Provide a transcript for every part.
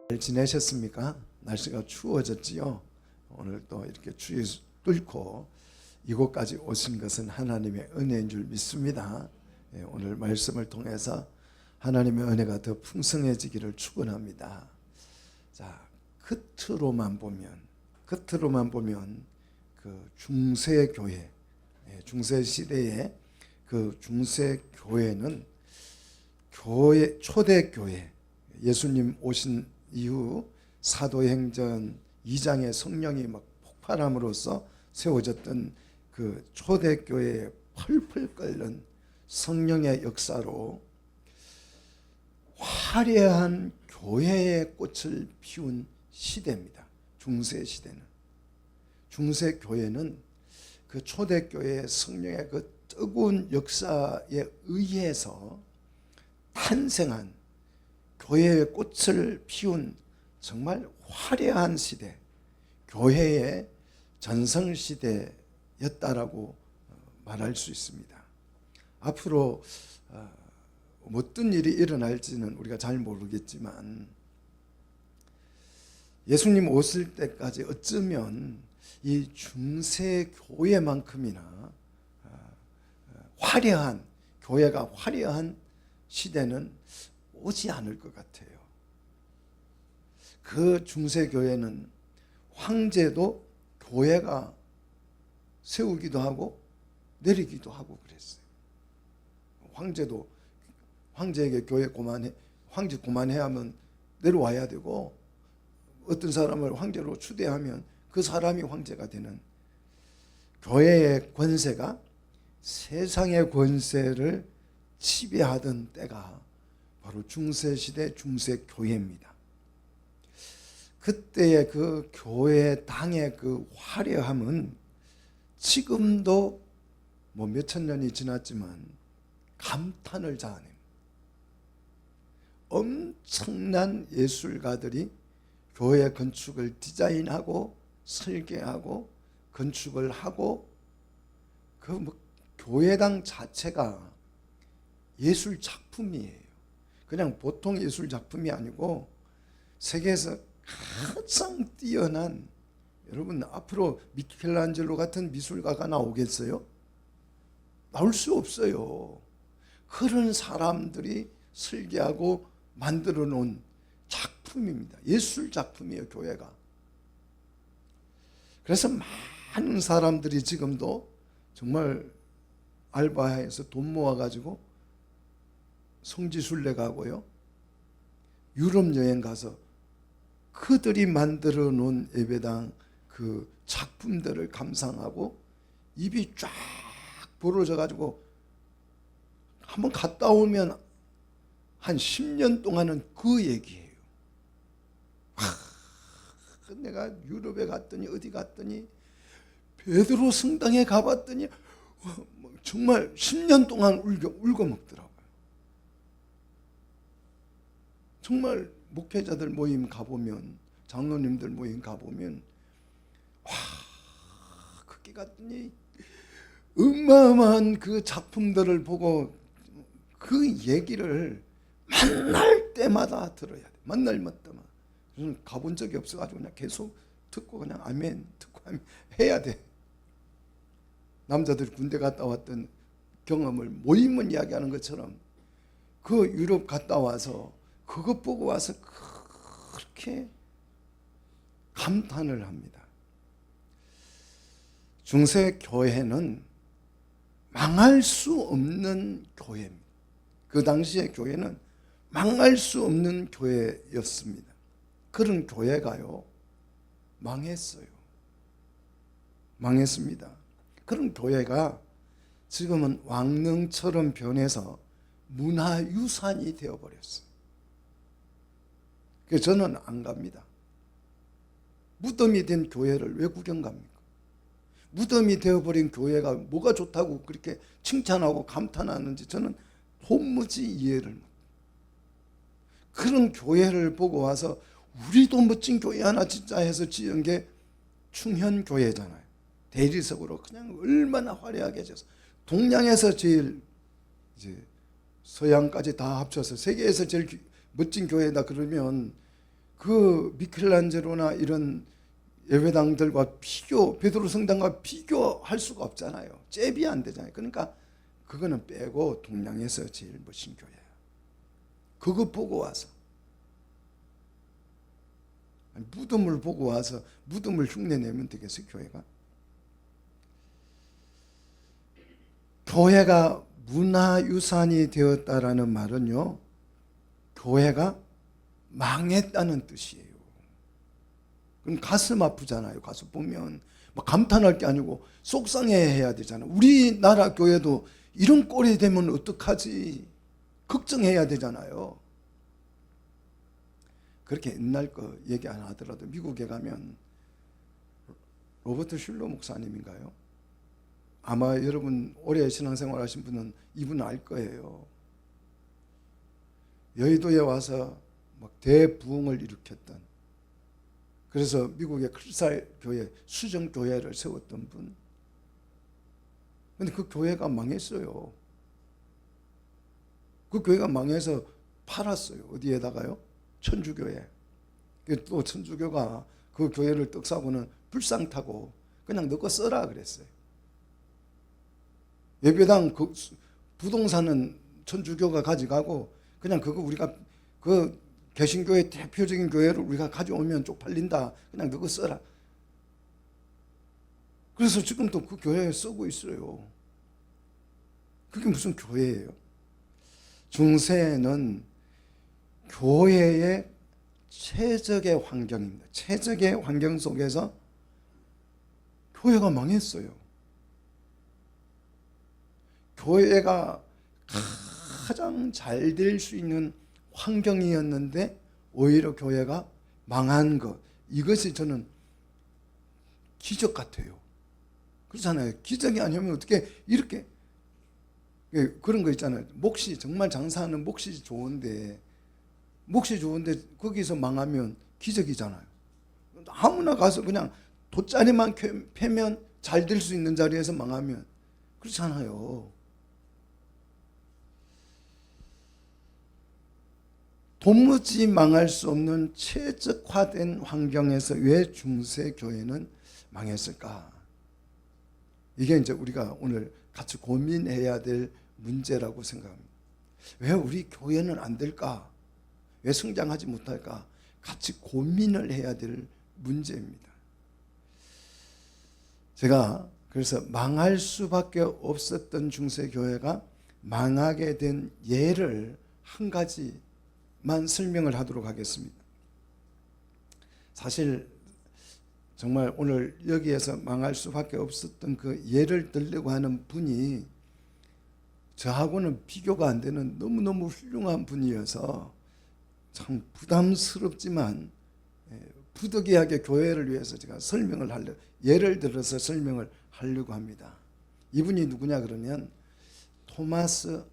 잘 지내셨습니까? 날씨가 추워졌지요. 오늘 또 이렇게 추위 뚫고 이곳까지 오신 것은 하나님의 은혜인 줄 믿습니다. 오늘 말씀을 통해서 하나님의 은혜가 더 풍성해지기를 축원합니다. 자, 겉으로만 보면 그 중세 교회, 중세 시대의 그 중세 교회는 초대 교회, 예수님 오신 이후 사도행전 2장의 성령이 막 폭발함으로써 세워졌던 그 초대교회에 펄펄 끓는 성령의 역사로 화려한 교회의 꽃을 피운 시대입니다. 중세 시대는. 중세 교회는 그 초대교회의 성령의 그 뜨거운 역사에 의해서 탄생한 교회의 꽃을 피운 정말 화려한 시대, 교회의 전성시대였다라고 말할 수 있습니다. 앞으로 어떤 일이 일어날지는 우리가 잘 모르겠지만 예수님 오실 때까지 어쩌면 이 중세 교회만큼이나 화려한, 교회가 화려한 시대는 오지 않을 것 같아요. 그 중세교회는 황제도 교회가 세우기도 하고 내리기도 하고 그랬어요. 황제에게 교회 황제 고만해 하면 내려와야 되고, 어떤 사람을 황제로 추대하면 그 사람이 황제가 되는, 교회의 권세가 세상의 권세를 지배하던 때가 바로 중세시대 중세교회입니다. 그때의 그 교회 당의 그 화려함은 지금도 뭐 몇천 년이 지났지만 감탄을 자아냅니다. 엄청난 예술가들이 교회 건축을 디자인하고 설계하고 건축을 하고, 그 뭐 교회당 자체가 예술 작품이에요. 그냥 보통 예술 작품이 아니고 세계에서 가장 뛰어난, 여러분 앞으로 미켈란젤로 같은 미술가가 나오겠어요? 나올 수 없어요. 그런 사람들이 설계하고 만들어 놓은 작품입니다. 예술 작품이에요, 교회가. 그래서 많은 사람들이 지금도 정말 알바해서 돈 모아가지고 성지순례 가고요, 유럽 여행 가서 그들이 만들어 놓은 예배당 그 작품들을 감상하고 입이 쫙 벌어져 가지고 한번 갔다 오면 한 10년 동안은 그 얘기예요. 내가 유럽에 갔더니 어디 갔더니 베드로 성당에 가봤더니 정말 10년 동안 울고 먹더라고요. 정말 목회자들 모임 가보면, 장로님들 모임 가보면, 거기 갔더니 어마어마한 그 작품들을 보고 그 얘기를 만날 때마다 들어야 돼. 만날 때마다. 저는 가본 적이 없어가지고 그냥 계속 듣고 그냥 아멘 듣고 아멘 해야 돼. 남자들이 군대 갔다 왔던 경험을 모임은 이야기하는 것처럼 그 유럽 갔다 와서 그것 보고 와서 그렇게 감탄을 합니다. 중세 교회는 망할 수 없는 교회입니다. 그 당시의 교회는 망할 수 없는 교회였습니다. 그런 교회가요, 망했어요. 망했습니다. 그런 교회가 지금은 왕릉처럼 변해서 문화유산이 되어버렸어요. 그래서 저는 안 갑니다. 무덤이 된 교회를 왜 구경 갑니까? 무덤이 되어버린 교회가 뭐가 좋다고 그렇게 칭찬하고 감탄하는지 저는 도무지 이해를 못해요. 그런 교회를 보고 와서 우리도 멋진 교회 하나 진짜 해서 지은 게 충현교회잖아요. 대리석으로 그냥 얼마나 화려하게 해서 동양에서 제일 이제 서양까지 다 합쳐서 세계에서 제일 멋진 교회다 그러면 그 미켈란젤로나 이런 예배당들과 베드로 성당과 비교할 수가 없잖아요. 잽이 안 되잖아요. 그러니까 그거는 빼고 동양에서 제일 멋진 교회예요. 그거 보고 와서 무덤을 보고 와서 무덤을 흉내내면 되겠어요, 교회가? 교회가 문화유산이 되었다라는 말은요, 교회가 망했다는 뜻이에요. 그럼 가슴 아프잖아요. 가서 보면 막 감탄할 게 아니고 속상해해야 되잖아요. 우리나라 교회도 이런 꼴이 되면 어떡하지? 걱정해야 되잖아요. 그렇게 옛날 거 얘기 안 하더라도 미국에 가면 로버트 슐러 목사님인가요? 아마 여러분 오래 신앙생활 하신 분은 이분 알 거예요. 여의도에 와서 막 대부흥을 일으켰던, 그래서 미국의 크리스탈 교회, 수정 교회를 세웠던 분. 근데 그 교회가 망했어요. 그 교회가 망해서 팔았어요. 어디에다가요? 천주교회. 또 천주교가 그 교회를 떡사고는 불상 타고 그냥 너 거 써라 그랬어요. 예배당 그 부동산은 천주교가 가져가고 그냥 그거 우리가 그 개신교의 대표적인 교회를 우리가 가져오면 쪽팔린다. 그냥 너 거 써라. 그래서 지금도 그 교회에 쓰고 있어요. 그게 무슨 교회예요? 중세에는 교회의 최적의 환경입니다. 최적의 환경 속에서 교회가 망했어요. 교회가 가장 잘 될 수 있는 환경이었는데 오히려 교회가 망한 것, 이것이 저는 기적 같아요. 그렇잖아요. 기적이 아니면 어떻게 이렇게, 그런 거 있잖아요. 몫이 정말 장사하는 몫이 좋은데 거기서 망하면 기적이잖아요. 아무나 가서 그냥 돗자리만 펴면 잘 될 수 있는 자리에서 망하면 그렇잖아요. 도무지 망할 수 없는 최적화된 환경에서 왜 중세 교회는 망했을까? 이게 이제 우리가 오늘 같이 고민해야 될 문제라고 생각합니다. 왜 우리 교회는 안 될까? 왜 성장하지 못할까? 같이 고민을 해야 될 문제입니다. 제가 그래서 망할 수밖에 없었던 중세 교회가 망하게 된 예를 한 가지만 설명을 하도록 하겠습니다. 사실 정말 오늘 여기에서 망할 수밖에 없었던 그 예를 들려고 하는 분이 저하고는 비교가 안 되는 너무너무 훌륭한 분이어서 참 부담스럽지만 부득이하게 교회를 위해서 제가 예를 들어서 설명을 하려고 합니다. 이분이 누구냐 그러면 토마스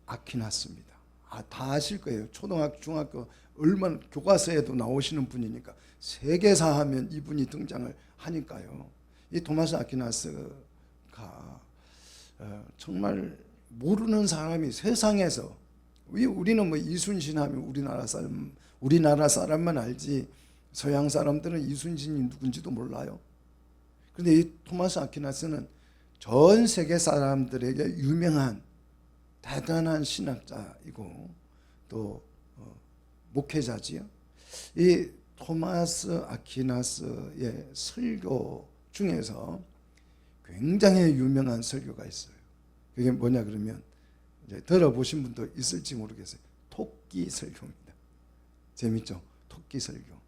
아퀴나스입니다. 다 아실 거예요. 초등학교, 중학교 얼마나 교과서에도 나오시는 분이니까 세계사 하면 이분이 등장을 하니까요. 이 토마스 아퀴나스가 정말 모르는 사람이 세상에서, 우리는 뭐 이순신 하면 우리나라 사람만 알지 서양 사람들은 이순신이 누군지도 몰라요. 그런데 이 토마스 아퀴나스는 전 세계 사람들에게 유명한 대단한 신학자이고 또 목회자지요. 이 토마스 아퀴나스의 설교 중에서 굉장히 유명한 설교가 있어요. 그게 뭐냐 그러면 이제 들어보신 분도 있을지 모르겠어요. 토끼 설교입니다. 재밌죠? 토끼 설교.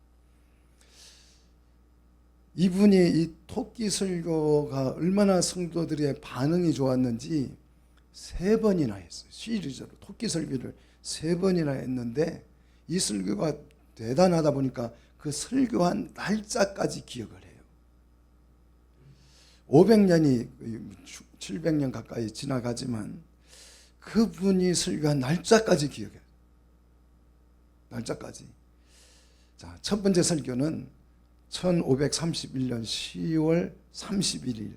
이분이 이 토끼 설교가 얼마나 성도들의 반응이 좋았는지 3번이나 했어요. 시리즈로 토끼 설교를 3번이나 했는데 이 설교가 대단하다 보니까 그 설교한 날짜까지 기억을 해요. 500년이 700년 가까이 지나가지만 그분이 설교한 날짜까지 기억해요. 날짜까지. 자, 첫 번째 설교는 1531년 10월 31일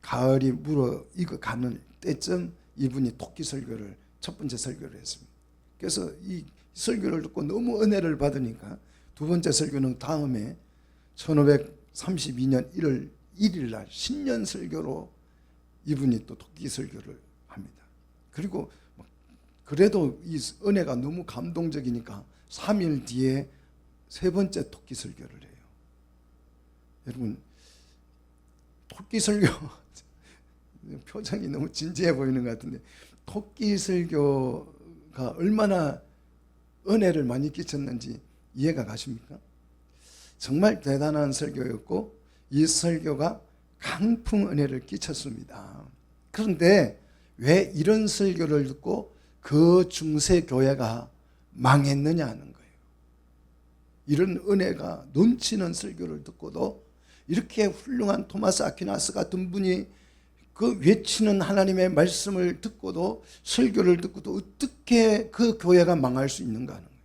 가을이 물어가는 때쯤 이분이 토끼 설교를 첫 번째 설교를 했습니다. 그래서 이 설교를 듣고 너무 은혜를 받으니까 두 번째 설교는 다음에 1532년 1월 1일 날 신년 설교로 이분이 또 토끼 설교를 합니다. 그리고 그래도 이 은혜가 너무 감동적이니까 3일 뒤에 세 번째 토끼 설교를 해요. 여러분, 토끼 설교 표정이 너무 진지해 보이는 것 같은데, 토끼 설교가 얼마나 은혜를 많이 끼쳤는지 이해가 가십니까? 정말 대단한 설교였고 이 설교가 강풍 은혜를 끼쳤습니다. 그런데 왜 이런 설교를 듣고 그 중세 교회가 망했느냐는 거예요. 이런 은혜가 넘치는 설교를 듣고도 이렇게 훌륭한 토마스 아퀴나스 같은 분이 그 외치는 하나님의 말씀을 듣고도, 설교를 듣고도 어떻게 그 교회가 망할 수 있는가 하는 거예요.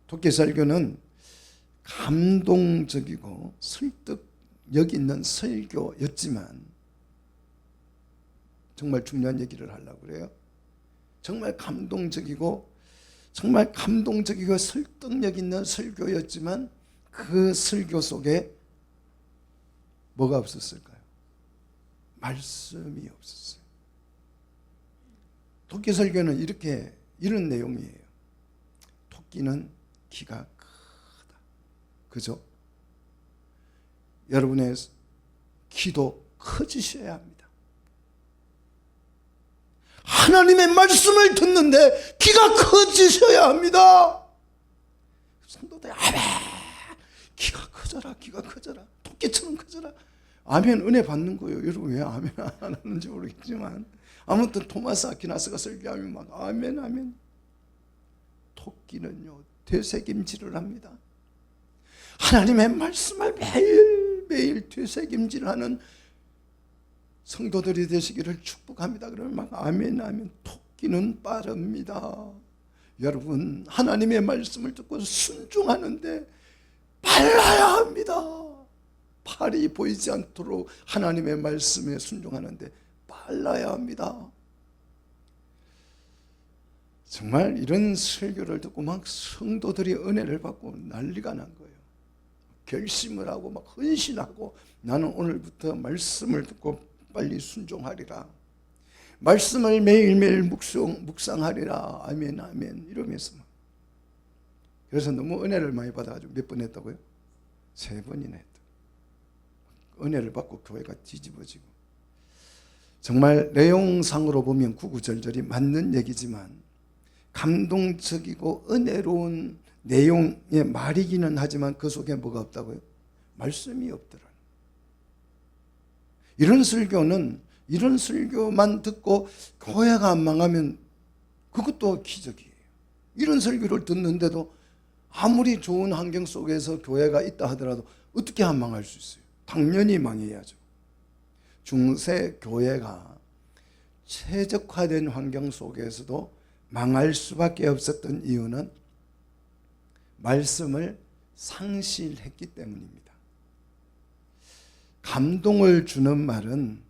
토끼 설교는 감동적이고 설득력 있는 설교였지만, 정말 중요한 얘기를 하려고 그래요. 정말 감동적이고 설득력 있는 설교였지만 그 설교 속에 뭐가 없었을까요? 말씀이 없었어요. 토끼 설교는 이런 내용이에요. 토끼는 키가 크다. 그죠? 여러분의 키도 커지셔야 합니다. 하나님의 말씀을 듣는데 키가 커지셔야 합니다. 성도들 아멘, 키가 커져라, 토끼처럼 커져라. 아멘 은혜 받는 거예요. 여러분 왜 아멘 안 하는지 모르겠지만, 아무튼 토마스 아퀴나스가 설교하면 막 아멘. 토끼는요 되새김질을 합니다. 하나님의 말씀을 매일매일 되새김질하는 성도들이 되시기를 축복합니다. 그러면 막 아멘. 토끼는 빠릅니다. 여러분, 하나님의 말씀을 듣고 순종하는데 빨라야 합니다. 팔이 보이지 않도록 하나님의 말씀에 순종하는데 빨라야 합니다. 정말 이런 설교를 듣고 막 성도들이 은혜를 받고 난리가 난 거예요. 결심을 하고 막 헌신하고, 나는 오늘부터 말씀을 듣고 빨리 순종하리라, 말씀을 매일매일 묵상하리라, 아멘 이러면서 막. 그래서 너무 은혜를 많이 받아가지고 몇 번 했다고요? 3번이나 했다. 은혜를 받고 교회가 뒤집어지고. 정말 내용상으로 보면 구구절절이 맞는 얘기지만 감동적이고 은혜로운 내용의 말이기는 하지만 그 속에 뭐가 없다고요? 말씀이 없더라. 이런 설교만 듣고 교회가 안 망하면 그것도 기적이에요. 이런 설교를 듣는데도 아무리 좋은 환경 속에서 교회가 있다 하더라도 어떻게 안 망할 수 있어요? 당연히 망해야죠. 중세 교회가 최적화된 환경 속에서도 망할 수밖에 없었던 이유는 말씀을 상실했기 때문입니다. 감동을 주는 말은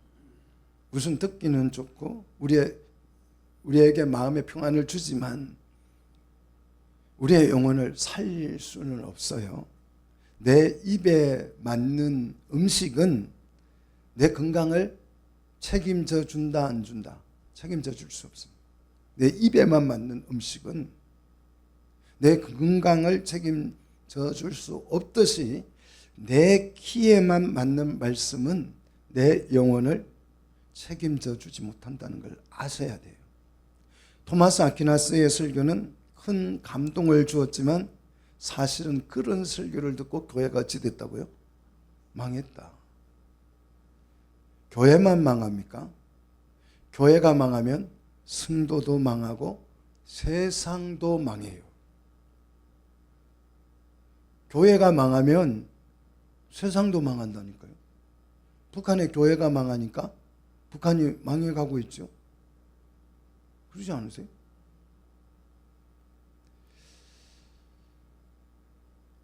무슨 듣기는 좋고 우리에게 마음의 평안을 주지만 우리의 영혼을 살릴 수는 없어요. 내 입에 맞는 음식은 내 건강을 책임져 준다 안 준다? 책임져 줄 수 없습니다. 내 입에만 맞는 음식은 내 건강을 책임져 줄 수 없듯이 내 키에만 맞는 말씀은 내 영혼을 책임져 주지 못한다는 걸 아셔야 돼요. 토마스 아퀴나스의 설교는 큰 감동을 주었지만 사실은 그런 설교를 듣고 교회가 어찌 됐다고요? 망했다. 교회만 망합니까? 교회가 망하면 성도도 망하고 세상도 망해요. 교회가 망하면 세상도 망한다니까요. 북한의 교회가 망하니까 북한이 망해가고 있죠. 그러지 않으세요?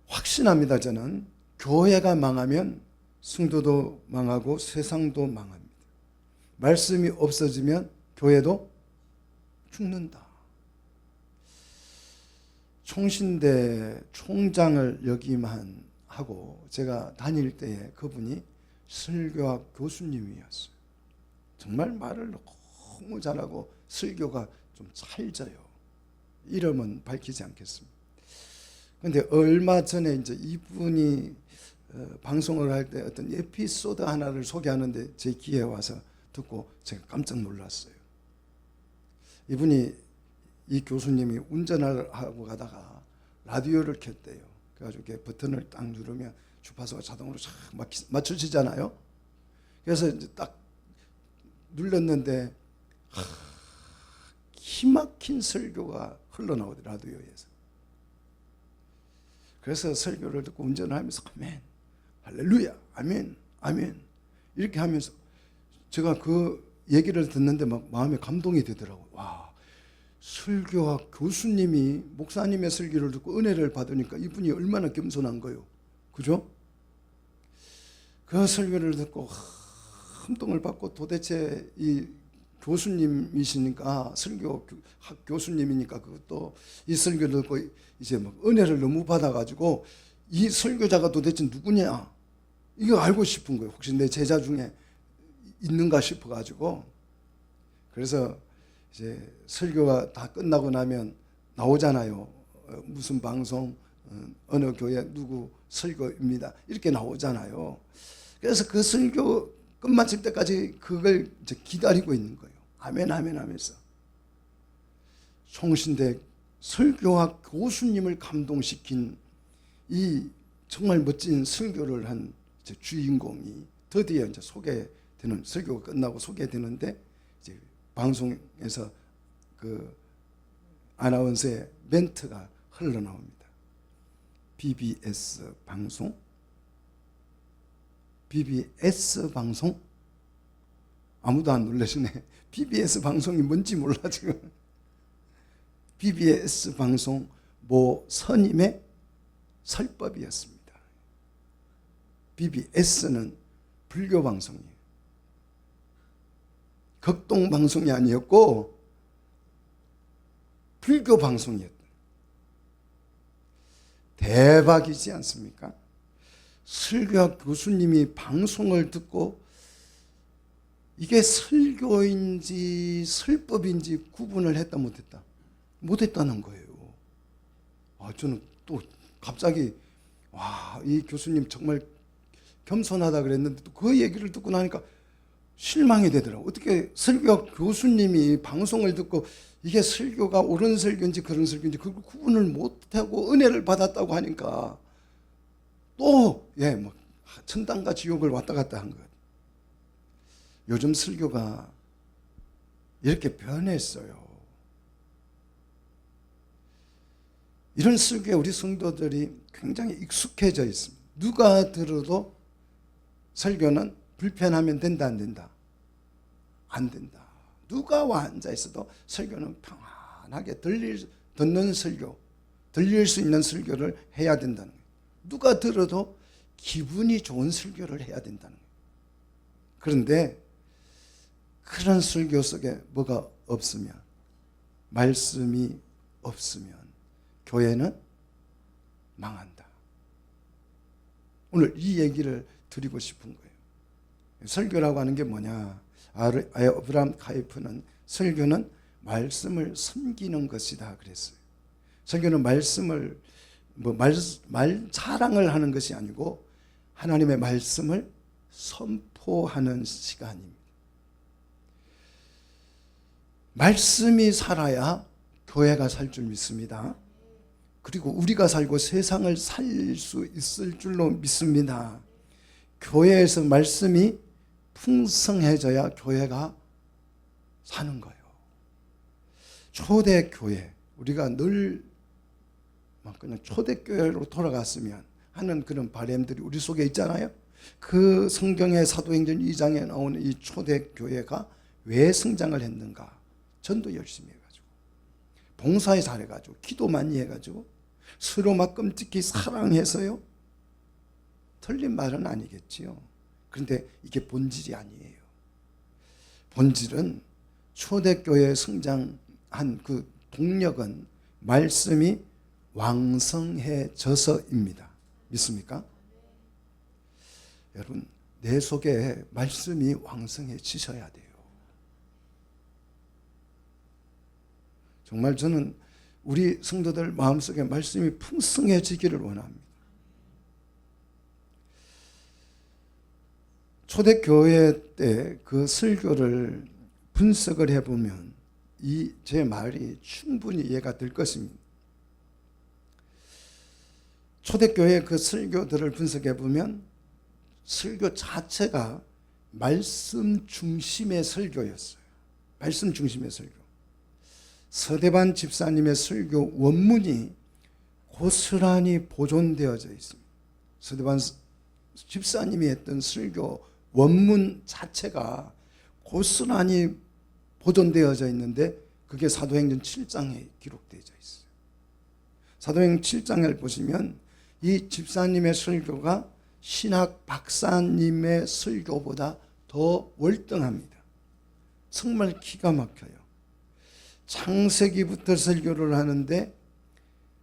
확신합니다. 저는 교회가 망하면 성도도 망하고 세상도 망합니다. 말씀이 없어지면 교회도 죽는다. 총신대 총장을 역임하고 제가 다닐 때에 그분이 설교학 교수님이었어요. 정말 말을 너무 잘하고 설교가 좀 찰져요. 이름은 밝히지 않겠습니다. 그런데 얼마 전에 이제 이분이 방송을 할 때 어떤 에피소드 하나를 소개하는데 제 귀에 와서 듣고 제가 깜짝 놀랐어요. 이분이, 이 교수님이 운전을 하고 가다가 라디오를 켰대요. 그래가지고 이렇게 버튼을 딱 누르면 주파수가 자동으로 쫙 맞춰지잖아요. 그래서 이제 딱 눌렀는데 기막힌 설교가 흘러나오더라고요, 라디오에서. 그래서 설교를 듣고 운전을 하면서 아멘, 할렐루야, 아멘, 아멘 이렇게 하면서 제가 그 얘기를 듣는데 막 마음에 감동이 되더라고요. 와, 설교학 교수님이 목사님의 설교를 듣고 은혜를 받으니까 이분이 얼마나 겸손한 거요. 그죠? 그 설교를 듣고 감동을 받고 도대체 이 교수님이시니까, 설교학 교수님이니까 그것도 이 설교를 듣고 이제 막 은혜를 너무 받아가지고 이 설교자가 도대체 누구냐 이거 알고 싶은 거예요. 혹시 내 제자 중에 있는가 싶어가지고. 그래서 이제 설교가 다 끝나고 나면 나오잖아요. 무슨 방송, 어느 교회 누구 설교입니다 이렇게 나오잖아요. 그래서 그 설교 끝마칠 때까지 그걸 이제 기다리고 있는 거예요. 아멘 아멘 하면서. 총신대 설교학 교수님을 감동시킨 이 정말 멋진 설교를 한 주인공이 드디어 이제 소개되는, 설교가 끝나고 소개되는데 이제 방송에서 그 아나운서의 멘트가 흘러나옵니다. BBS 방송? BBS 방송? 아무도 안 놀라시네. BBS 방송이 뭔지 몰라 지금. BBS 방송 모 선임의 설법이었습니다. BBS는 불교 방송이에요. 극동 방송이 아니었고 불교 방송이었다. 대박이지 않습니까? 설교학 교수님이 방송을 듣고 이게 설교인지 설법인지 구분을 했다 못했다? 못했다는 거예요. 저는 또 갑자기 와, 이 교수님 정말 겸손하다 그랬는데 또 그 얘기를 듣고 나니까 실망이 되더라고요. 어떻게 설교학 교수님이 방송을 듣고 이게 설교가 옳은 설교인지 그런 설교인지 그걸 구분을 못하고 은혜를 받았다고 하니까 또 뭐 천당과 지옥을 왔다 갔다 한 것. 요즘 설교가 이렇게 변했어요. 이런 설교에 우리 성도들이 굉장히 익숙해져 있습니다. 누가 들어도 설교는 불편하면 된다 안 된다? 안 된다. 누가 와 앉아 있어도 설교는 평안하게 듣는 설교, 들릴 수 있는 설교를 해야 된다는 거예요. 누가 들어도 기분이 좋은 설교를 해야 된다는 거예요. 그런데 그런 설교 속에 뭐가 없으면, 말씀이 없으면 교회는 망한다. 오늘 이 얘기를 드리고 싶은 거예요. 설교라고 하는 게 뭐냐? 아브라함 카이프는 설교는 말씀을 섬기는 것이다 그랬어요. 설교는 말씀을 말 자랑을 하는 것이 아니고 하나님의 말씀을 선포하는 시간입니다. 말씀이 살아야 교회가 살 줄 믿습니다. 그리고 우리가 살고 세상을 살 수 있을 줄로 믿습니다. 교회에서 말씀이 풍성해져야 교회가 사는 거예요. 초대교회, 우리가 늘 그냥 초대교회로 돌아갔으면 하는 그런 바람들이 우리 속에 있잖아요. 그 성경의 사도행전 2장에 나오는 이 초대교회가 왜 성장을 했는가? 전도 열심히 해가지고, 봉사에 잘해가지고, 기도 많이 해가지고, 서로 막 끔찍히 사랑해서요. 틀린 말은 아니겠지요. 그런데 이게 본질이 아니에요. 본질은 초대교회에 성장한 그 동력은 말씀이 왕성해져서입니다. 믿습니까? 여러분, 내 속에 말씀이 왕성해지셔야 돼요. 정말 저는 우리 성도들 마음속에 말씀이 풍성해지기를 원합니다. 초대교회 때 그 설교를 분석을 해보면 이 제 말이 충분히 이해가 될 것입니다. 초대교회 그 설교들을 분석해보면 설교 자체가 말씀 중심의 설교였어요. 말씀 중심의 설교. 서대반 집사님의 설교 원문이 고스란히 보존되어져 있습니다. 서대반 집사님이 했던 설교 원문 자체가 고스란히 보존되어져 있는데 그게 사도행전 7장에 기록되어 있어요. 사도행전 7장을 보시면 이 집사님의 설교가 신학 박사님의 설교보다 더 월등합니다. 정말 기가 막혀요. 창세기부터 설교를 하는데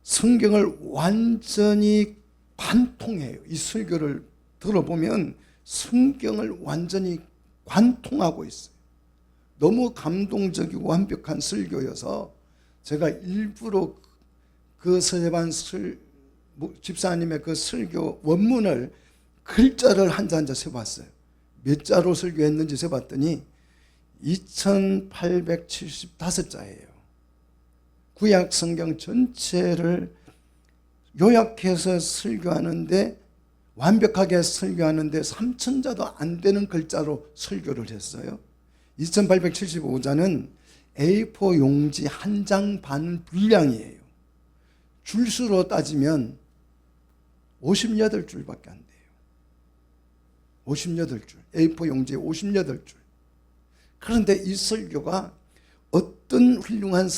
성경을 완전히 관통해요. 이 설교를 들어보면 성경을 완전히 관통하고 있어요. 너무 감동적이고 완벽한 설교여서 제가 일부러 그 서대반 집사님의 그 설교 원문을 글자를 한자 한자 세봤어요. 몇 자로 설교했는지 세봤더니 2875자예요. 구약 성경 전체를 요약해서 설교하는데 완벽하게 설교하는데 3000자도 안 되는 글자로 설교를 했어요. 2875자는 A4 용지 한 장 반 분량이에요. 줄수로 따지면 58줄밖에 안 돼요. 58줄. A4 용지에 58줄. 그런데 이 설교가 어떤 훌륭한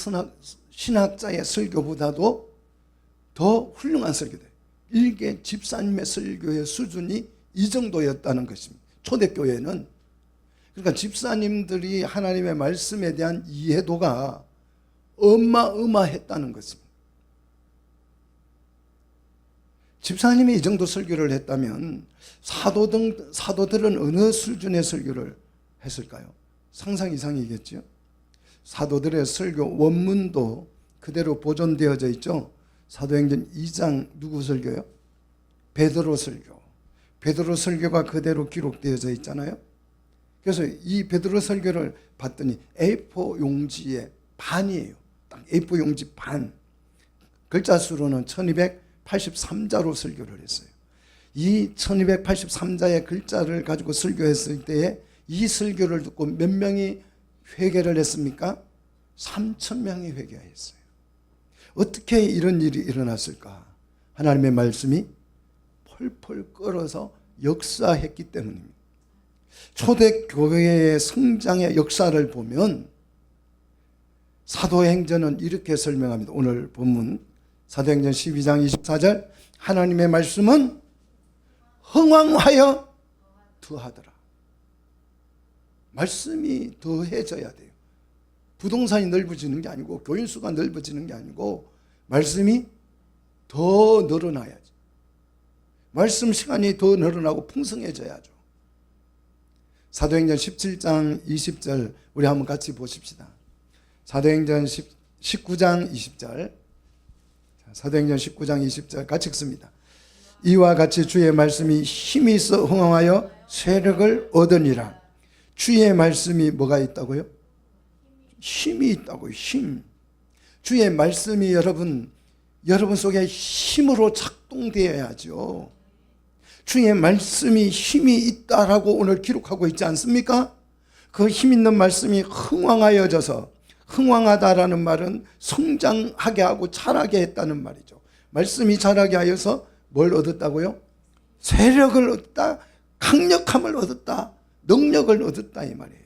신학자의 설교보다도 더 훌륭한 설교다. 일개 집사님의 설교의 수준이 이 정도였다는 것입니다. 초대교회는. 그러니까 집사님들이 하나님의 말씀에 대한 이해도가 어마어마했다는 것입니다. 집사님이 이 정도 설교를 했다면 사도들은 어느 수준의 설교를 했을까요? 상상 이상이겠죠. 사도들의 설교 원문도 그대로 보존되어져 있죠. 사도행전 2장 누구 설교요? 베드로 설교. 베드로 설교가 그대로 기록되어져 있잖아요. 그래서 이 베드로 설교를 봤더니 A4 용지의 반이에요. 딱 A4 용지 반. 글자 수로는 1283자로 설교를 했어요. 이 1283자의 글자를 가지고 설교했을 때에 이 설교를 듣고 몇 명이 회개를 했습니까? 3000명이 회개했어요. 어떻게 이런 일이 일어났을까? 하나님의 말씀이 펄펄 끓어서 역사했기 때문입니다. 초대교회의 성장의 역사를 보면 사도행전은 이렇게 설명합니다. 오늘 본문 사도행전 12장 24절 하나님의 말씀은 흥왕하여 더하더라. 말씀이 더해져야 돼요. 부동산이 넓어지는 게 아니고 교인 수가 넓어지는 게 아니고 말씀이 더 늘어나야지. 말씀 시간이 더 늘어나고 풍성해져야죠. 사도행전 17장 20절 우리 한번 같이 보십시다. 사도행전 19장 20절 사도행전 19장 20절 같이 읽습니다. 이와 같이 주의 말씀이 힘이 있어 흥황하여 세력을 얻으니라. 주의 말씀이 뭐가 있다고요? 힘이 있다고요. 힘. 주의 말씀이 여러분 속에 힘으로 작동되어야죠. 주의 말씀이 힘이 있다라고 오늘 기록하고 있지 않습니까? 그 힘 있는 말씀이 흥왕하여져서, 흥왕하다라는 말은 성장하게 하고 자라게 했다는 말이죠. 말씀이 자라게 하여서 뭘 얻었다고요? 세력을 얻었다, 강력함을 얻었다, 능력을 얻었다 이 말이에요.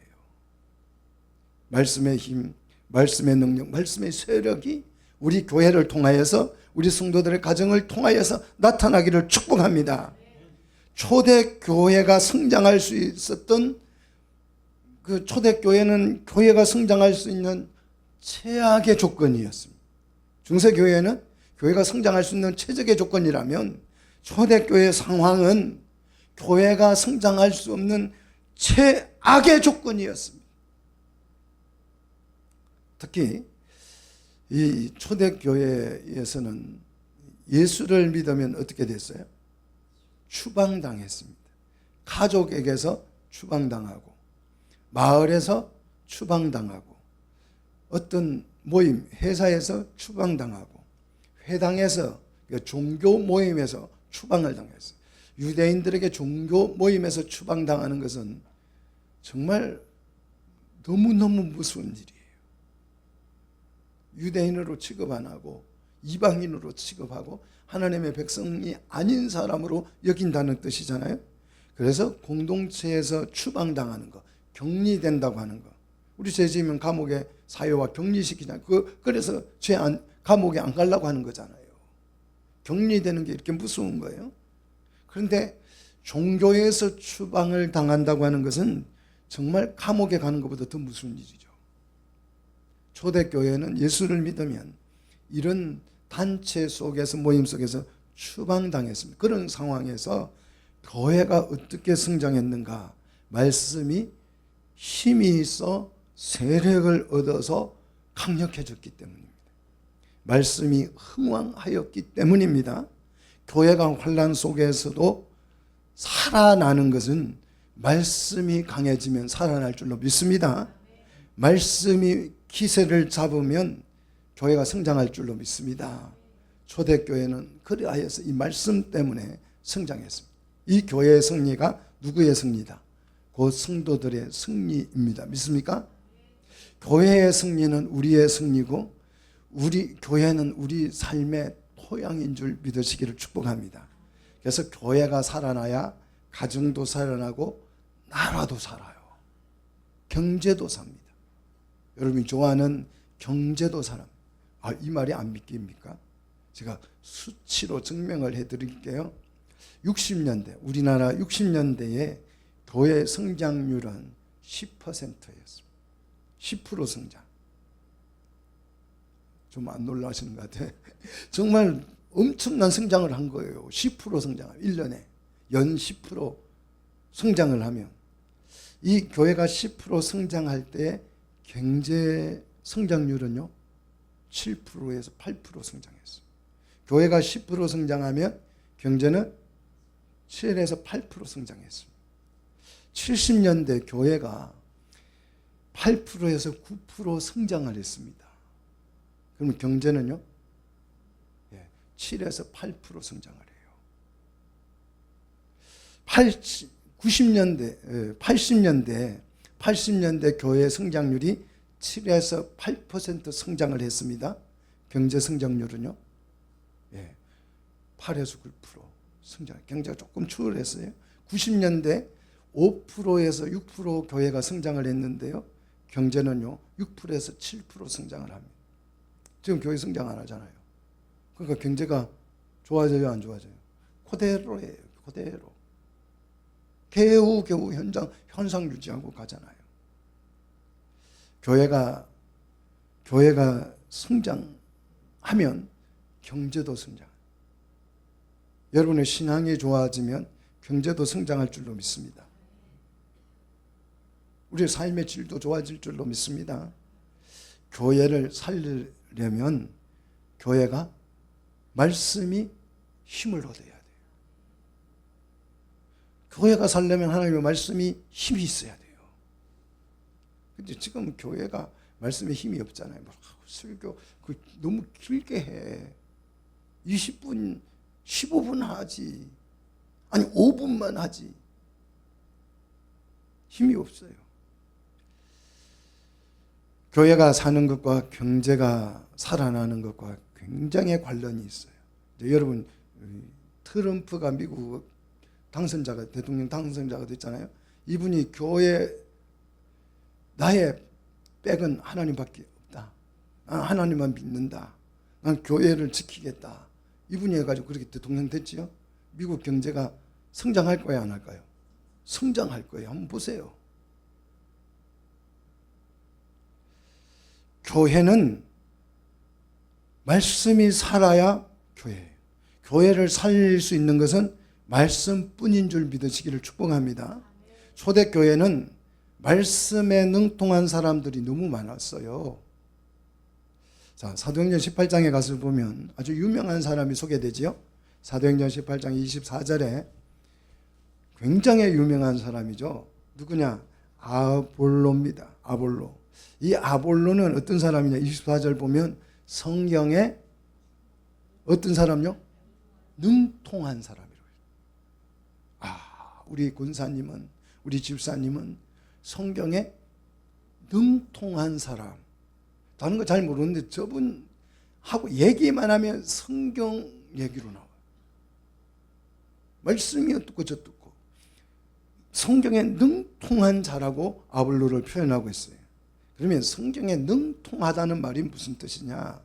말씀의 힘, 말씀의 능력, 말씀의 세력이 우리 교회를 통하여서, 우리 성도들의 가정을 통하여서 나타나기를 축복합니다. 초대교회가 성장할 수 있었던 그 초대교회는 교회가 성장할 수 있는 최악의 조건이었습니다. 중세교회는 교회가 성장할 수 있는 최적의 조건이라면 초대교회 상황은 교회가 성장할 수 없는 최악의 조건이었습니다. 특히 이 초대교회에서는 예수를 믿으면 어떻게 됐어요? 추방당했습니다. 가족에게서 추방당하고, 마을에서 추방당하고, 어떤 모임, 회사에서 추방당하고, 회당에서, 종교 모임에서 추방을 당했어요. 유대인들에게 종교 모임에서 추방당하는 것은 정말 너무너무 무서운 일이에요. 유대인으로 취급 안 하고 이방인으로 취급하고 하나님의 백성이 아닌 사람으로 여긴다는 뜻이잖아요. 그래서 공동체에서 추방당하는 거, 격리된다고 하는 거. 우리 죄 지으면 감옥에 사유와 격리시키잖아요. 그래서 감옥에 안 가려고 하는 거잖아요. 격리되는 게 이렇게 무서운 거예요. 그런데 종교에서 추방을 당한다고 하는 것은 정말 감옥에 가는 것보다 더 무서운 일이죠. 초대교회는 예수를 믿으면 이런 단체 속에서, 모임 속에서 추방당했습니다. 그런 상황에서 교회가 어떻게 성장했는가? 말씀이 힘이 있어 세력을 얻어서 강력해졌기 때문입니다. 말씀이 흥왕하였기 때문입니다. 교회가 환난 속에서도 살아나는 것은 말씀이 강해지면 살아날 줄로 믿습니다. 말씀이 기세를 잡으면 교회가 성장할 줄로 믿습니다. 초대교회는 그리하여서 이 말씀 때문에 성장했습니다. 이 교회의 승리가 누구의 승리다? 그 성도들의 승리입니다. 믿습니까? 교회의 승리는 우리의 승리고, 우리 교회는 우리 삶의 토양인 줄 믿으시기를 축복합니다. 그래서 교회가 살아나야 가정도 살아나고 나라도 살아요. 경제도 삽니다. 여러분이 좋아하는 경제도 살아납니다. 이 말이 안 믿깁니까? 제가 수치로 증명을 해드릴게요. 60년대, 우리나라 60년대에 교회 성장률은 10%였습니다. 10% 성장. 좀 안 놀라시는 것 같아요. 정말 엄청난 성장을 한 거예요. 10% 성장을 1년에 연 10% 성장을 하면, 이 교회가 10% 성장할 때 경제 성장률은요 7%에서 8% 성장했어요. 교회가 10% 성장하면 경제는 7에서 8% 성장했습니다. 70년대 교회가 8%에서 9% 성장을 했습니다. 그러면 경제는요 7에서 8% 성장을 해요. 80년대 교회 성장률이 7에서 8% 성장을 했습니다. 경제 성장률은요 8에서 9% 성장. 경제가 조금 추월했어요. 90년대 5%에서 6% 교회가 성장을 했는데요, 경제는요 6%에서 7% 성장을 합니다. 지금 교회 성장 안 하잖아요. 그러니까 경제가 좋아져요, 안 좋아져요? 그대로예요. 그대로. 겨우 현상 유지하고 가잖아요. 교회가 성장하면 경제도 성장. 여러분의 신앙이 좋아지면 경제도 성장할 줄로 믿습니다. 우리의 삶의 질도 좋아질 줄로 믿습니다. 교회를 살리려면 교회가 말씀이 힘을 얻어야 돼요. 교회가 살려면 하나님의 말씀이 힘이 있어야 돼요. 근데 지금 교회가 말씀에 힘이 없잖아요. 설교 너무 길게 해. 20분, 15분 하지. 아니 5분만 하지. 힘이 없어요. 교회가 사는 것과 경제가 살아나는 것과 굉장히 관련이 있어요. 여러분, 트럼프가 미국 대통령 당선자가 됐잖아요. 이분이 나의 백은 하나님밖에 없다. 난 하나님만 믿는다. 난 교회를 지키겠다. 이분이 해가지고 그렇게 대통령 됐지요. 미국 경제가 성장할 거야, 안 할까요? 성장할 거예요. 한번 보세요. 교회는 말씀이 살아야 교회예요. 교회를 살릴 수 있는 것은 말씀뿐인 줄 믿으시기를 축복합니다. 초대교회는 말씀에 능통한 사람들이 너무 많았어요. 자, 사도행전 18장에 가서 보면 아주 유명한 사람이 소개되지요. 사도행전 18장 24절에 굉장히 유명한 사람이죠. 누구냐? 아볼로입니다. 아볼로. 이 아볼로는 어떤 사람이냐? 24절 보면 성경에 어떤 사람요? 능통한 사람이라고 해요. 우리 권사님은, 우리 집사님은 성경에 능통한 사람. 다른 거 잘 모르는데 저분하고 얘기만 하면 성경 얘기로 나와요. 말씀이 어떻고 저떻고. 성경에 능통한 자라고 아볼로를 표현하고 있어요. 그러면 성경에 능통하다는 말이 무슨 뜻이냐?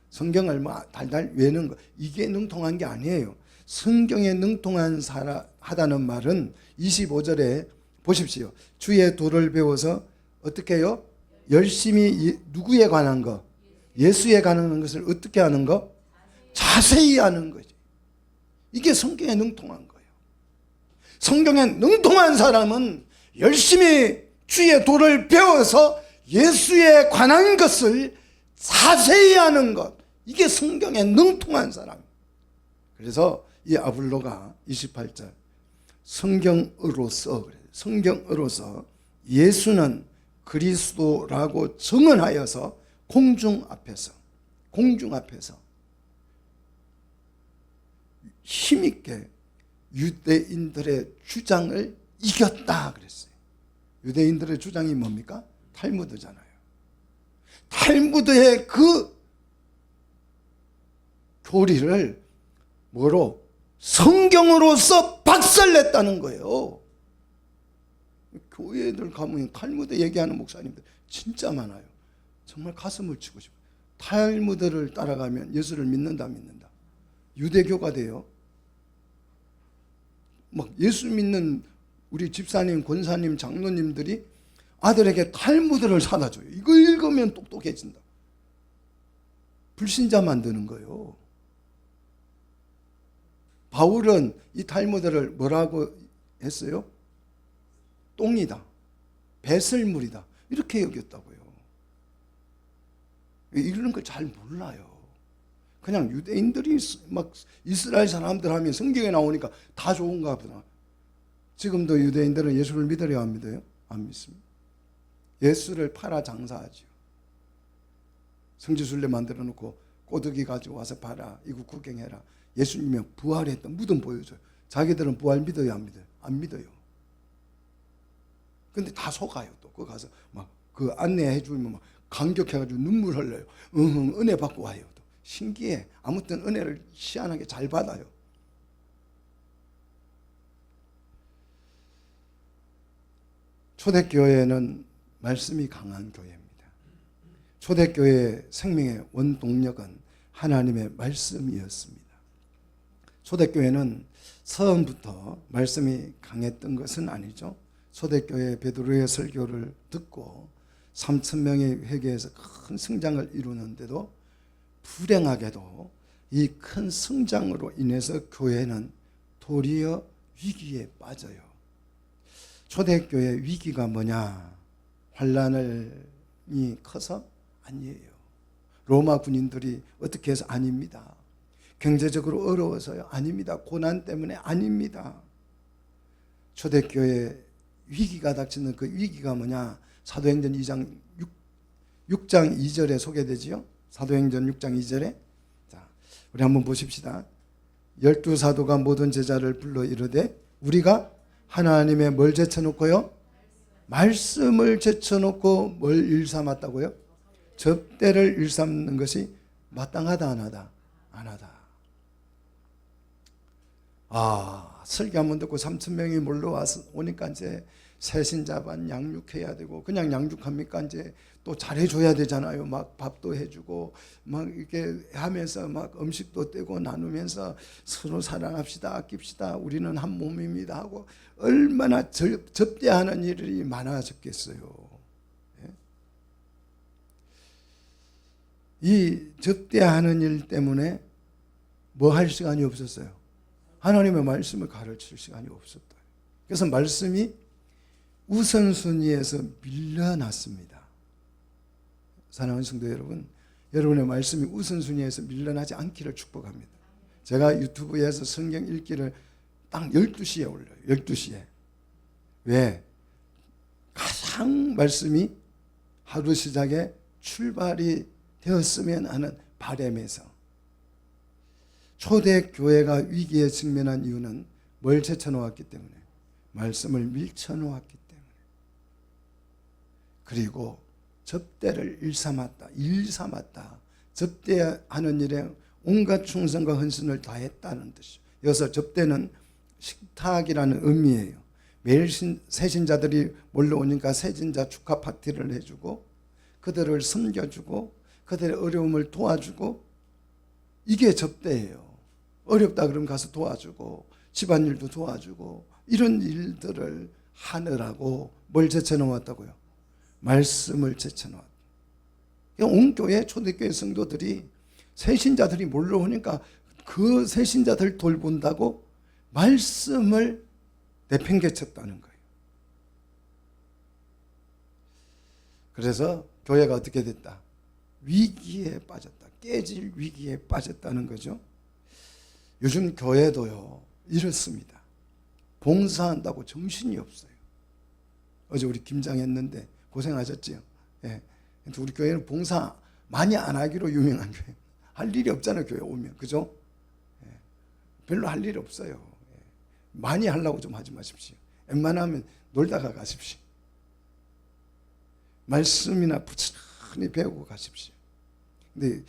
성경을 달달 외는 거, 이게 능통한 게 아니에요. 성경에 능통한 하다는 말은 25절에 보십시오. 주의 도를 배워서 어떻게 해요? 열심히 누구에 관한 거? 예수에 관한 것을 어떻게 하는 거? 자세히 하는 거지. 이게 성경에 능통한 거예요. 성경에 능통한 사람은 열심히 주의 도를 배워서 예수에 관한 것을 자세히 하는 것. 이게 성경에 능통한 사람. 그래서 이 아볼로가 28절 성경으로서 예수는 그리스도라고 증언하여서 공중 앞에서 힘있게 유대인들의 주장을 이겼다 그랬어요. 유대인들의 주장이 뭡니까? 탈무드잖아요. 탈무드의 그 교리를 뭐로? 성경으로서 박살냈다는 거예요. 교회들 가면 탈무드 얘기하는 목사님들 진짜 많아요. 정말 가슴을 치고 싶어요. 탈무드를 따라가면 예수를 믿는다. 유대교가 돼요. 막 예수 믿는 우리 집사님, 권사님, 장로님들이 아들에게 탈무드를 사다 줘요. 이거 읽으면 똑똑해진다. 불신자 만드는 거예요. 바울은 이 탈무드를 뭐라고 했어요? 똥이다. 배설물이다. 이렇게 여겼다고요. 이런 걸 잘 몰라요. 그냥 유대인들이 막 이스라엘 사람들 하면 성경에 나오니까 다 좋은가 보다. 지금도 유대인들은 예수를 믿으려 안 믿어요? 안 믿습니다. 예수를 팔아 장사하죠. 성지순례 만들어 놓고 꼬드기 가지고 와서 팔아. 이거 구경해라. 예수님이 부활했던 무덤 보여줘요. 자기들은 부활 믿어요? 안 믿어요? 안 믿어요. 근데 다 속아요. 또 거기 가서 막 그 안내해 주면 막 감격해가지고 눈물 흘려요. 은혜 받고 와요. 또 신기해. 아무튼 은혜를 희한하게 잘 받아요. 초대교회는 말씀이 강한 교회입니다. 초대교회의 생명의 원동력은 하나님의 말씀이었습니다. 초대교회는 처음부터 말씀이 강했던 것은 아니죠. 초대교회 베드로의 설교를 듣고 3,000명의 회개에서 큰 성장을 이루는데도 불행하게도 이 큰 성장으로 인해서 교회는 도리어 위기에 빠져요. 초대교회 위기가 뭐냐? 환난이 커서? 아니에요. 로마 군인들이 어떻게 해서? 아닙니다. 경제적으로 어려워서요? 아닙니다. 고난 때문에? 아닙니다. 초대교회 위기가 닥치는 그 위기가 뭐냐? 사도행전 6장 2절에 소개되지요. 사도행전 6장 2절에. 자, 우리 한번 보십시다. 12사도가 모든 제자를 불러 이르되 우리가 하나님의 뭘 제쳐놓고요? 말씀을 제쳐놓고 뭘 일삼았다고요? 접대를 일삼는 것이 마땅하다 안 하다? 안 하다. 설교 한번 듣고 3,000명이 몰려와서 오니까 이제 새신자반 양육해야 되고, 그냥 양육합니까? 이제 또 잘해줘야 되잖아요. 막 밥도 해주고 막 이렇게 하면서 막 음식도 떼고 나누면서 서로 사랑합시다, 아낍시다, 우리는 한 몸입니다 하고 얼마나 접대하는 일이 많아졌겠어요. 이 접대하는 일 때문에 뭐 할 시간이 없었어요? 하나님의 말씀을 가르칠 시간이 없었다. 그래서 말씀이 우선순위에서 밀려났습니다. 사랑하는 성도 여러분, 여러분의 말씀이 우선순위에서 밀려나지 않기를 축복합니다. 제가 유튜브에서 성경 읽기를 딱 12시에 올려요. 12시에. 왜? 가장 말씀이 하루 시작에 출발이 되었으면 하는 바람에서. 초대교회가 위기에 직면한 이유는 뭘 제쳐놓았기 때문에? 말씀을 밀쳐놓았기 때문에. 그리고 접대를 일삼았다. 접대하는 일에 온갖 충성과 헌신을 다했다는 뜻이에요. 여기서 접대는 식탁이라는 의미예요. 매일 새신자들이 몰려오니까 새신자 축하 파티를 해주고 그들을 섬겨주고 그들의 어려움을 도와주고, 이게 접대예요. 어렵다 그러면 가서 도와주고 집안일도 도와주고 이런 일들을 하느라고 뭘 제쳐놓았다고요? 말씀을 제쳐놓았다. 온 교회 초대교회 성도들이 새신자들이 몰려오니까 그 새신자들 돌본다고 말씀을 내팽개쳤다는 거예요. 그래서 교회가 어떻게 됐다? 위기에 빠졌다. 깨질 위기에 빠졌다는 거죠. 요즘 교회도요 이렇습니다. 봉사한다고 정신이 없어요. 어제 우리 김장 했는데 고생하셨지요. 예. 우리 교회는 봉사 많이 안 하기로 유명한 교회. 할 일이 없잖아요, 교회 오면. 그죠? 예. 별로 할 일이 없어요. 예. 많이 하려고 좀 하지 마십시오. 웬만하면 놀다가 가십시오. 말씀이나 부지런히 배우고 가십시오. 근데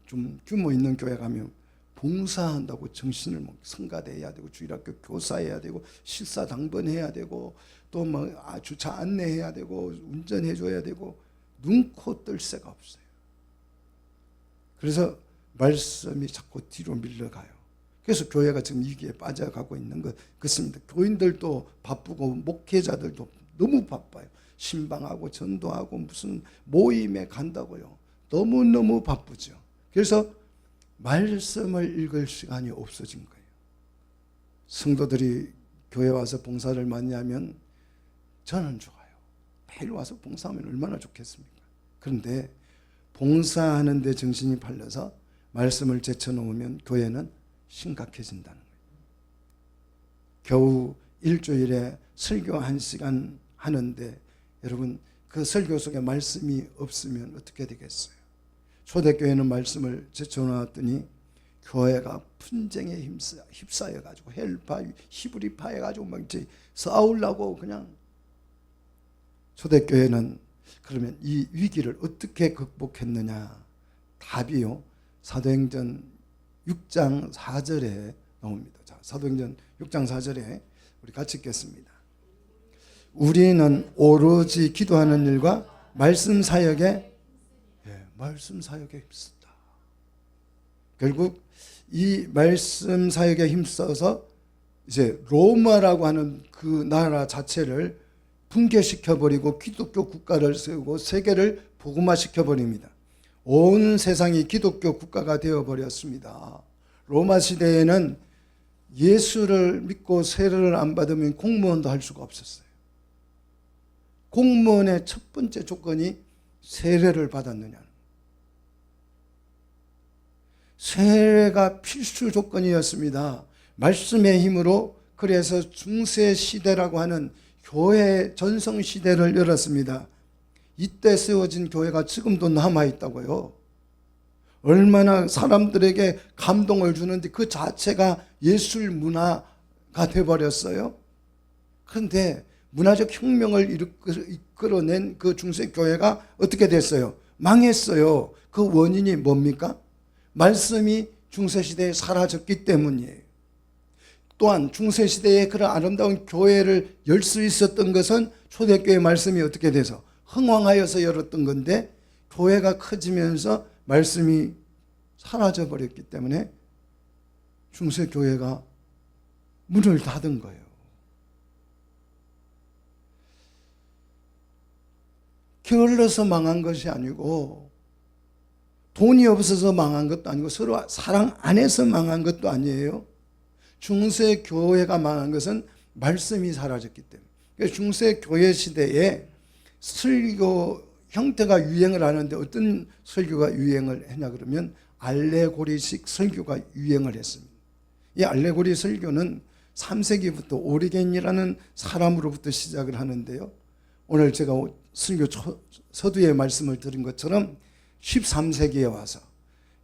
좀 규모 있는 교회 가면 봉사한다고 정신을 성가대해야 되고 주일학교 교사해야 되고 식사 당번해야 되고 또 뭐 주차 안내해야 되고 운전해 줘야 되고 눈코 뜰 새가 없어요. 그래서 말씀이 자꾸 뒤로 밀려가요. 그래서 교회가 지금 위기에 빠져가고 있는 것 같습니다. 교인들도 바쁘고 목회자들도 너무 바빠요. 신방하고 전도하고 무슨 모임에 간다고요. 너무너무 바쁘죠. 그래서 말씀을 읽을 시간이 없어진 거예요. 성도들이 교회 와서 봉사를 많이 하면 저는 좋아요. 매일 와서 봉사하면 얼마나 좋겠습니까? 그런데 봉사하는 데 정신이 팔려서 말씀을 제쳐놓으면 교회는 심각해진다는 거예요. 겨우 일주일에 설교 1시간 하는데 여러분 그 설교 속에 말씀이 없으면 어떻게 되겠어요? 초대교회는 말씀을 제쳐놓았더니 교회가 분쟁에 휩싸여가지고 헬파, 히브리파 해가지고 막 이제 싸우려고 그냥. 초대교회는 그러면 이 위기를 어떻게 극복했느냐? 답이요. 사도행전 6장 4절에 나옵니다. 자, 사도행전 6장 4절에 우리 같이 읽겠습니다. 우리는 오로지 기도하는 일과 말씀 사역에 힘썼다. 결국 이 말씀 사역에 힘써서 이제 로마라고 하는 그 나라 자체를 붕괴시켜버리고 기독교 국가를 세우고 세계를 복음화시켜버립니다. 온 세상이 기독교 국가가 되어버렸습니다. 로마 시대에는 예수를 믿고 세례를 안 받으면 공무원도 할 수가 없었어요. 공무원의 첫 번째 조건이 세례를 받았느냐. 세례가 필수 조건이었습니다. 말씀의 힘으로. 그래서 중세시대라고 하는 교회 전성시대를 열었습니다. 이때 세워진 교회가 지금도 남아있다고요. 얼마나 사람들에게 감동을 주는데 그 자체가 예술 문화가 되어버렸어요. 그런데 문화적 혁명을 이끌어낸 그 중세교회가 어떻게 됐어요? 망했어요. 그 원인이 뭡니까? 말씀이 중세시대에 사라졌기 때문이에요. 또한 중세시대에 그런 아름다운 교회를 열 수 있었던 것은 초대교회 말씀이 어떻게 돼서 흥왕하여서 열었던 건데 교회가 커지면서 말씀이 사라져버렸기 때문에 중세교회가 문을 닫은 거예요. 게을러서 망한 것이 아니고 돈이 없어서 망한 것도 아니고 서로 사랑 안에서 망한 것도 아니에요. 중세 교회가 망한 것은 말씀이 사라졌기 때문에. 그래서 중세 교회 시대에 설교 형태가 유행을 하는데 어떤 설교가 유행을 했냐 그러면 알레고리식 설교가 유행을 했습니다. 이 알레고리 설교는 3세기부터 오리겐이라는 사람으로부터 시작을 하는데요. 오늘 제가 설교 서두에 말씀을 드린 것처럼 13세기에 와서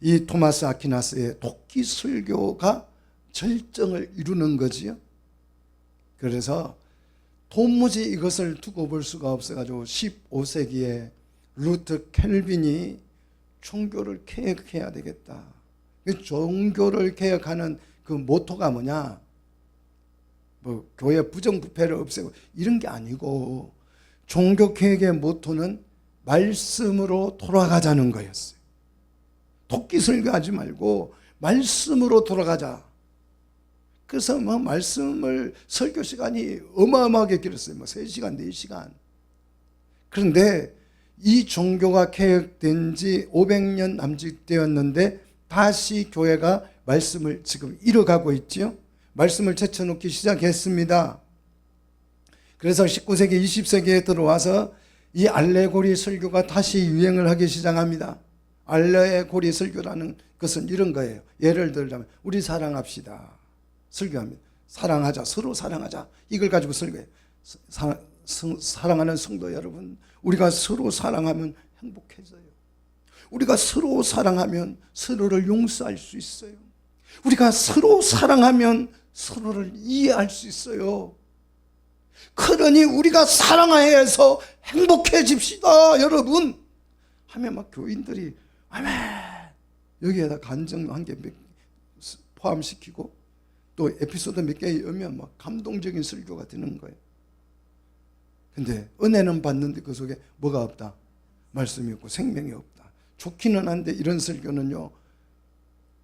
이 토마스 아퀴나스의 도끼 설교가 절정을 이루는 거지요. 그래서 도무지 이것을 두고 볼 수가 없어가지고 15세기에 루터 켈빈이 종교를 개혁해야 되겠다. 종교를 개혁하는 그 모토가 뭐냐? 뭐 교회 부정부패를 없애고 이런 게 아니고 종교 개혁의 모토는 말씀으로 돌아가자는 거였어요. 도끼 설교하지 말고 말씀으로 돌아가자. 그래서 뭐 말씀을 설교 시간이 어마어마하게 길었어요. 뭐 3시간, 4시간. 그런데 이 종교가 개혁된 지 500년 남짓 되었는데 다시 교회가 말씀을 지금 잃어가고 있지요. 말씀을 제쳐놓기 시작했습니다. 그래서 19세기, 20세기에 들어와서 이 알레고리 설교가 다시 유행을 하기 시작합니다. 알레고리 설교라는 것은 이런 거예요. 예를 들자면 우리 사랑합시다. 설교합니다. 사랑하자. 서로 사랑하자. 이걸 가지고 설교해요. 사랑하는 성도 여러분, 우리가 서로 사랑하면 행복해져요. 우리가 서로 사랑하면 서로를 용서할 수 있어요. 우리가 서로 사랑하면 서로를 이해할 수 있어요. 그러니 우리가 사랑해서 행복해집시다 여러분 하면 막 교인들이 아멘 여기에다 간증 한 개 포함시키고 또 에피소드 몇 개 여면 막 감동적인 설교가 되는 거예요. 근데 은혜는 받는데 그 속에 뭐가 없다? 말씀이 없고 생명이 없다. 좋기는 한데 이런 설교는요,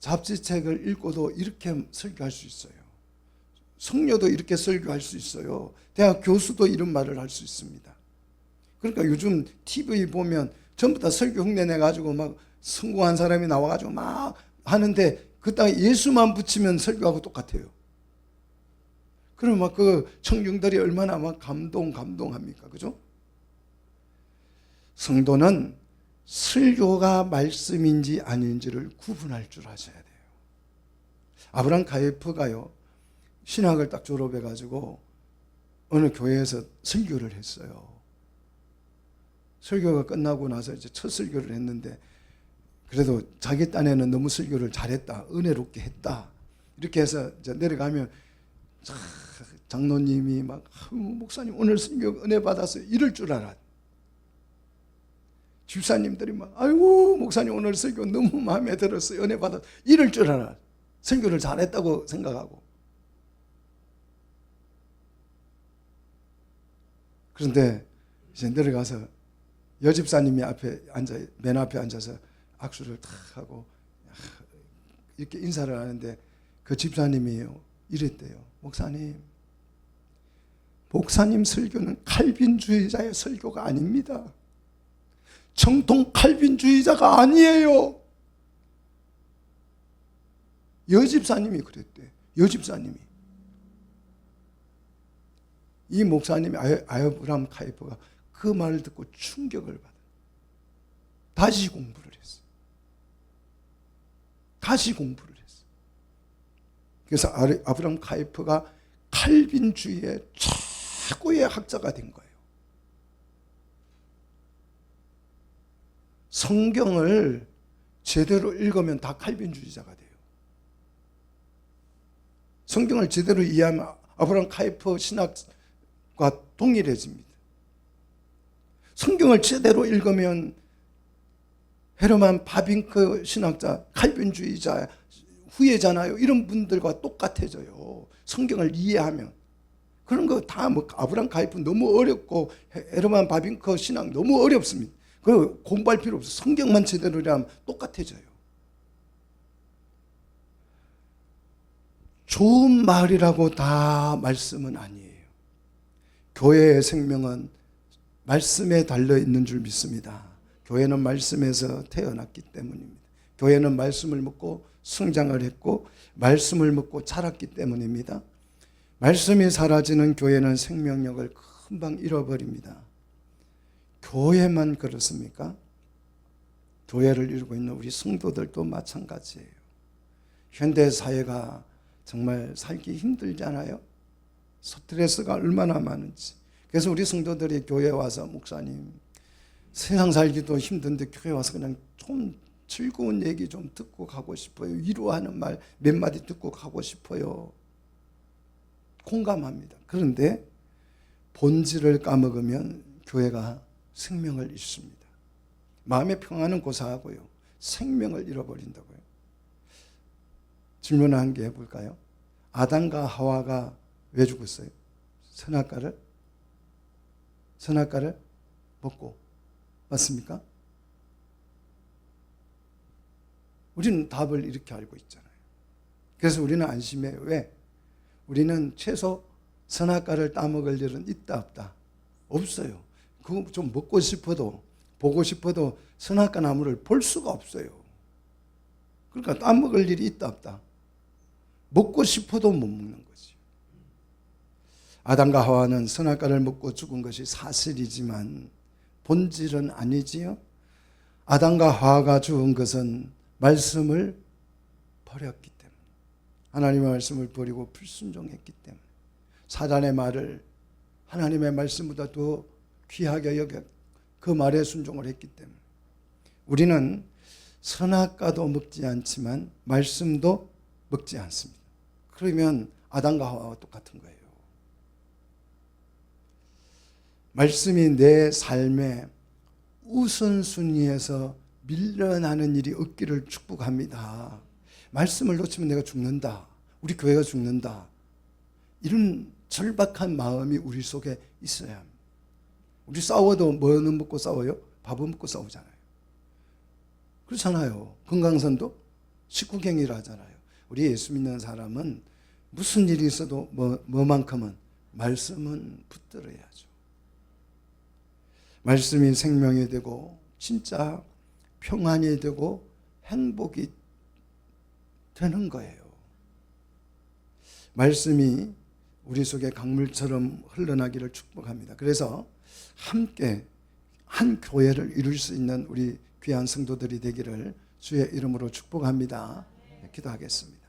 잡지책을 읽고도 이렇게 설교할 수 있어요. 성녀도 이렇게 설교할 수 있어요. 대학 교수도 이런 말을 할 수 있습니다. 그러니까 요즘 TV 보면 전부 다 설교 흉내 내가지고 막 성공한 사람이 나와가지고 막 하는데 그따 예수만 붙이면 설교하고 똑같아요. 그러면 막 그 청중들이 얼마나 막 감동합니까? 그죠? 성도는 설교가 말씀인지 아닌지를 구분할 줄 아셔야 돼요. 아브라함 카이프가요, 신학을 딱 졸업해가지고 어느 교회에서 설교를 했어요. 설교가 끝나고 나서 이제 첫 설교를 했는데 그래도 자기 딴에는 너무 설교를 잘했다, 은혜롭게 했다. 이렇게 해서 이제 내려가면 장로님이 막 목사님 오늘 설교 은혜 받았어요. 이럴 줄 알아. 집사님들이 막 아이고 목사님 오늘 설교 너무 마음에 들었어요. 은혜 받았어요. 이럴 줄 알아. 설교를 잘했다고 생각하고. 그런데 이제 내려가서 여집사님이 맨 앞에 앉아서 악수를 탁 하고 이렇게 인사를 하는데 그 집사님이 이랬대요. 목사님 설교는 칼빈주의자의 설교가 아닙니다. 정통 칼빈주의자가 아니에요. 여집사님이 그랬대. 여집사님이. 이 목사님이 아브라함 카이퍼가 그 말을 듣고 충격을 받아. 다시 공부를 했어. 다시 공부를 했어. 그래서 아브라함 카이퍼가 칼빈주의의 최고의 학자가 된 거예요. 성경을 제대로 읽으면 다 칼빈주의자가 돼요. 성경을 제대로 이해하면 아브라함 카이퍼 신학과 동일해집니다. 성경을 제대로 읽으면 헤르만 바빙크 신학자, 칼빈주의자 후예잖아요. 이런 분들과 똑같아져요. 성경을 이해하면. 그런 거 다 뭐 아브라함 카이프 너무 어렵고 헤르만 바빙크 신학 너무 어렵습니다. 그 공부할 필요 없어. 성경만 제대로 하면 똑같아져요. 좋은 말이라고 다 말씀은 아니에요. 교회의 생명은 말씀에 달려 있는 줄 믿습니다. 교회는 말씀에서 태어났기 때문입니다. 교회는 말씀을 먹고 성장을 했고 말씀을 먹고 자랐기 때문입니다. 말씀이 사라지는 교회는 생명력을 금방 잃어버립니다. 교회만 그렇습니까? 교회를 이루고 있는 우리 성도들도 마찬가지예요. 현대 사회가 정말 살기 힘들잖아요. 스트레스가 얼마나 많은지. 그래서 우리 성도들이 교회 와서 목사님 세상 살기도 힘든데 교회 와서 그냥 좀 즐거운 얘기 좀 듣고 가고 싶어요. 위로하는 말 몇 마디 듣고 가고 싶어요. 공감합니다. 그런데 본질을 까먹으면 교회가 생명을 잃습니다. 마음의 평안은 고사하고요. 생명을 잃어버린다고요. 질문 한 개 해볼까요? 아담과 하와가 왜 죽었어요? 선악과를 먹고. 맞습니까? 우리는 답을 이렇게 알고 있잖아요. 그래서 우리는 안심해요. 왜? 우리는 최소 선악과를 따먹을 일은 있다 없다? 없어요. 그거 좀 먹고 싶어도 보고 싶어도 선악과 나무를 볼 수가 없어요. 그러니까 따먹을 일이 있다 없다? 먹고 싶어도 못 먹는 거지. 아담과 하와는 선악과를 먹고 죽은 것이 사실이지만 본질은 아니지요. 아담과 하와가 죽은 것은 말씀을 버렸기 때문에, 하나님의 말씀을 버리고 불순종했기 때문에, 사단의 말을 하나님의 말씀보다 더 귀하게 여겨 그 말에 순종을 했기 때문에 우리는 선악과도 먹지 않지만 말씀도 먹지 않습니다. 그러면 아담과 하와와 똑같은 거예요. 말씀이 내 삶의 우선순위에서 밀려나는 일이 없기를 축복합니다. 말씀을 놓치면 내가 죽는다. 우리 교회가 죽는다. 이런 절박한 마음이 우리 속에 있어야 합니다. 우리 싸워도 뭐는 먹고 싸워요? 밥은 먹고 싸우잖아요. 그렇잖아요. 금강산도 식구경이라 하잖아요. 우리 예수 믿는 사람은 무슨 일이 있어도 뭐만큼은 말씀은 붙들어야죠. 말씀이 생명이 되고 진짜 평안이 되고 행복이 되는 거예요. 말씀이 우리 속에 강물처럼 흘러나기를 축복합니다. 그래서 함께 한 교회를 이룰 수 있는 우리 귀한 성도들이 되기를 주의 이름으로 축복합니다. 기도하겠습니다.